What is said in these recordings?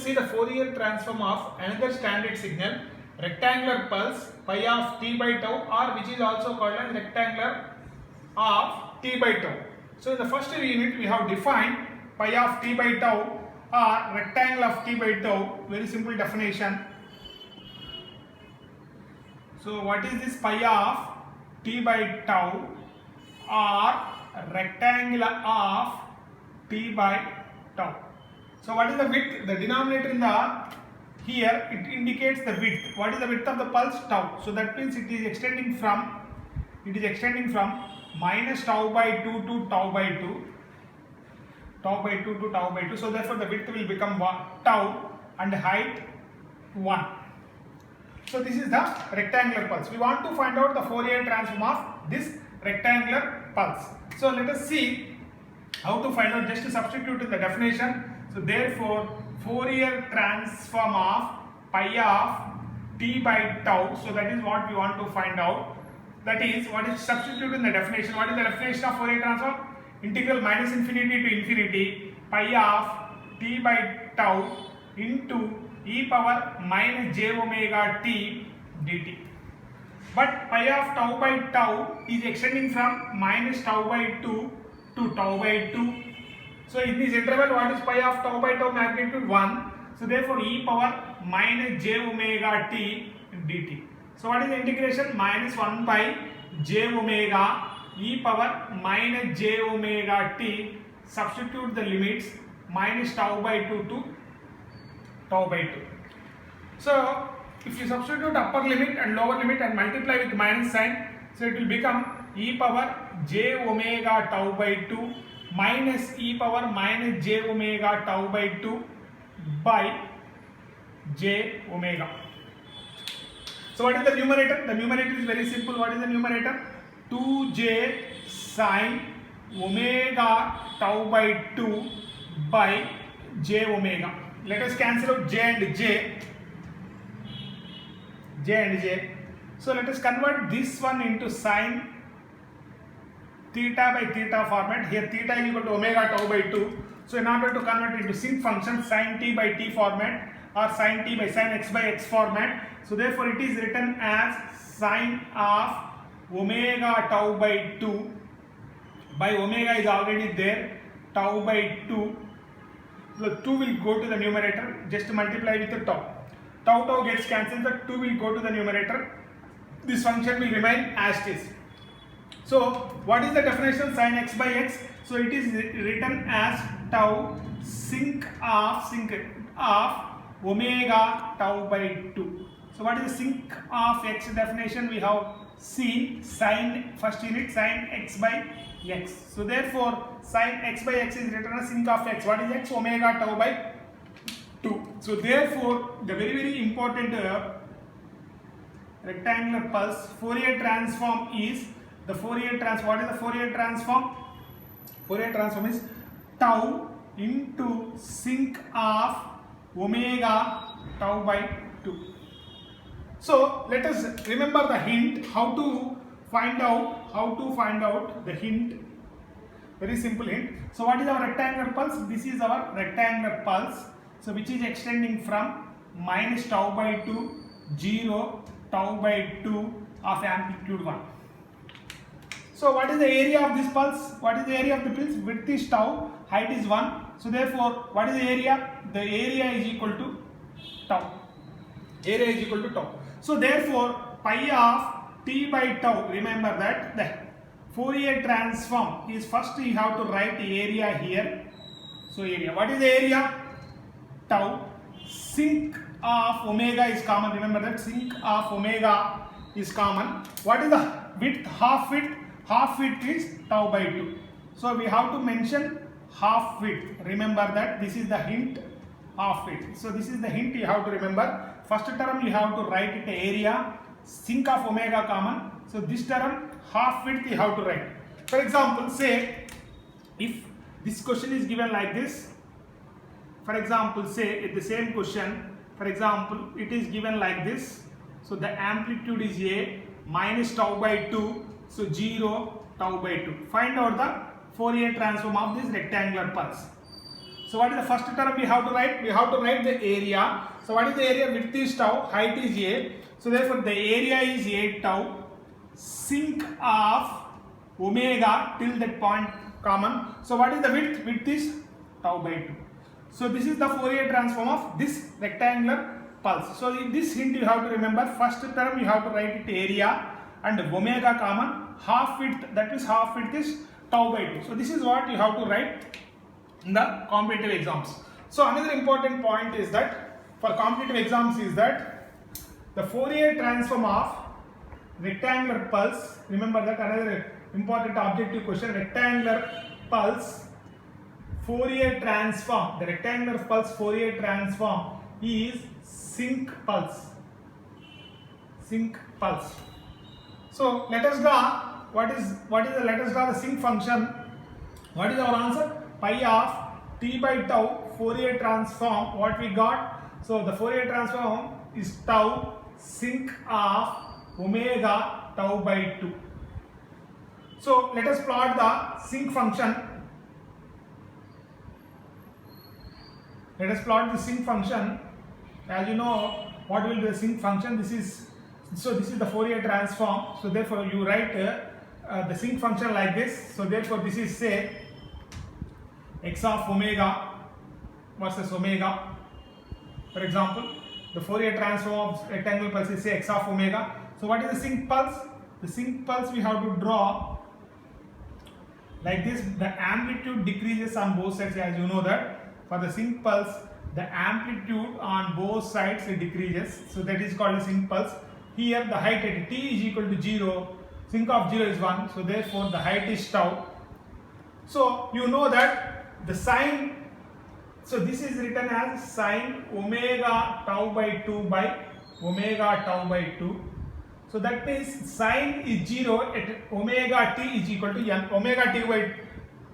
see the Fourier transform of another standard signal, rectangular pulse pi of t by tau, or which is also called as rectangular of t by tau. So in the first unit we have defined pi of t by tau or rectangle of t by tau. Very simple definition. So what is this pi of t by tau or rectangle of t by tau? So what is the width? The denominator in the here it indicates the width. What is the width of the pulse? Tau. So that means it is extending from minus tau by 2 to tau by 2. Tau by 2 to tau by 2. So therefore the width will become tau and height 1. So this is the rectangular pulse. We want to find out the Fourier transform of this rectangular pulse. So let us see how to find out. Just to substitute in the definition. So therefore Fourier transform of pi of t by tau. So that is what we want to find out. That is what is substitute in the definition. What is the definition of Fourier transform? Integral minus infinity to infinity pi of t by tau into e power minus j omega t dt. But pi of tau by tau is extending from minus tau by 2 to tau by 2. So in this interval, what is pi of tau by tau? Magnitude 1. So therefore e power minus j omega t dt. So what is the integration? Minus 1 by j omega e power minus j omega t. Substitute the limits minus tau by 2 to tau by 2. So if you substitute upper limit and lower limit and multiply with minus sign, so it will become e power j omega tau by 2 minus e power minus j omega tau by 2 by j omega. So what is the numerator? The numerator is very simple. What is the numerator? 2j sin omega tau by 2 by j omega. Let us cancel out j and j. So let us convert this one into sin theta by theta format. Here theta is equal to omega tau by 2. So in order to convert it into sinc function, sin t by t format or sin t by sin x by x format. So therefore it is written as sin of omega tau by 2 by omega is already there, tau by 2. So 2 will go to the numerator, just multiply with the tau. Tau gets cancelled, the 2 will go to the numerator. This function will remain as it is. So what is the definition sin x by x? So it is written as tau sinc of omega tau by 2. So what is the sinc of x definition? We have seen sin, first unit sin x by x. So therefore sin x by x is written as sinc of x. What is x? Omega tau by 2. So therefore the very important rectangular pulse Fourier transform is the Fourier transform. What is the Fourier transform? Fourier transform is tau into sinc of omega tau by 2. So let us remember the hint. How to find out the hint. Very simple hint. So what is our rectangular pulse? This is our rectangular pulse. So which is extending from minus tau by 2, 0, tau by 2 of amplitude 1. So what is the area of this pulse? What is the area of the pulse? Width is tau, height is 1. So therefore what is the area? The area is equal to tau. Area is equal to tau. So therefore pi of t by tau, remember that the Fourier transform is first you have to write the area here. So area, what is the area? Tau. Sinc of omega is common, remember that sinc of omega is common. What is the width? Half width. Half width is tau by 2. So we have to mention half width. Remember that this is the hint, half width. So this is the hint you have to remember. First term you have to write it area, sinc of omega common. So this term half width you have to write. For example, say if this question is given like this. For example, say the same question. For example, it is given like this. So the amplitude is A minus tau by 2. So 0 tau by 2. Find out the Fourier transform of this rectangular pulse. So what is the first term we have to write? We have to write the area. So what is the area? Width is tau, height is a. So therefore the area is a tau. Sinc of omega till that point common. So what is the width? Width is tau by 2. So this is the Fourier transform of this rectangular pulse. So in this hint you have to remember, first term you have to write it area and omega common, half width, that means half width is tau by 2. So this is what you have to write in the competitive exams. So another important point is that for competitive exams is that the Fourier transform of rectangular pulse, remember that another important objective question, rectangular pulse Fourier transform, the rectangular pulse Fourier transform is sinc pulse. Sinc pulse. So let us draw let us draw the sinc function. What is our answer? Pi of t by tau Fourier transform. What we got? So the Fourier transform is tau sinc of omega tau by 2. So let us plot the sinc function. Let us plot the sinc function. As you know, what will be the sinc function? This is the Fourier transform. So therefore you write the sinc function like this. So therefore this is say x of omega versus omega. For example, the Fourier transform of rectangular pulse is say x of omega. So what is the sinc pulse? The sinc pulse we have to draw like this. The amplitude decreases on both sides, as you know that. For the sinc pulse, the amplitude on both sides decreases. So that is called a sinc pulse. Here the height at t is equal to 0. Sinc of 0 is 1. So therefore the height is tau. So you know that the sine, so this is written as sine omega tau by 2 by omega tau by 2. So that means sine is 0 at omega t is equal to n. Omega t by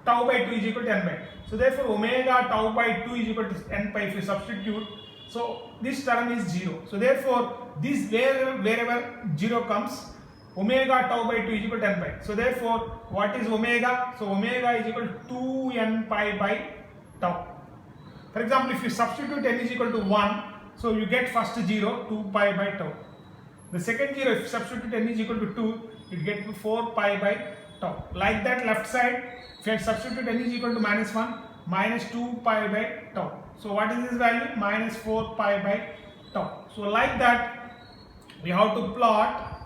tau by 2 is equal to n by. So therefore omega tau by 2 is equal to n pi if you substitute. So this term is 0. So therefore this wherever 0 comes, omega tau by 2 is equal to n pi. So therefore what is omega? So omega is equal to 2n pi by tau. For example, if you substitute n is equal to 1, so you get first 0, 2 pi by tau. The second 0, if you substitute n is equal to 2, you get 4 pi by tau. Like that left side, if you substitute n is equal to minus 1, minus 2 pi by tau. So what is this value? Minus 4 pi by tau. So like that, we have to plot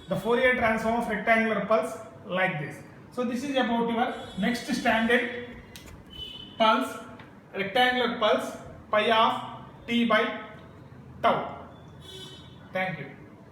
the Fourier transform of rectangular pulse like this. So this is about your next standard pulse, rectangular pulse, pi of t by tau. Thank you.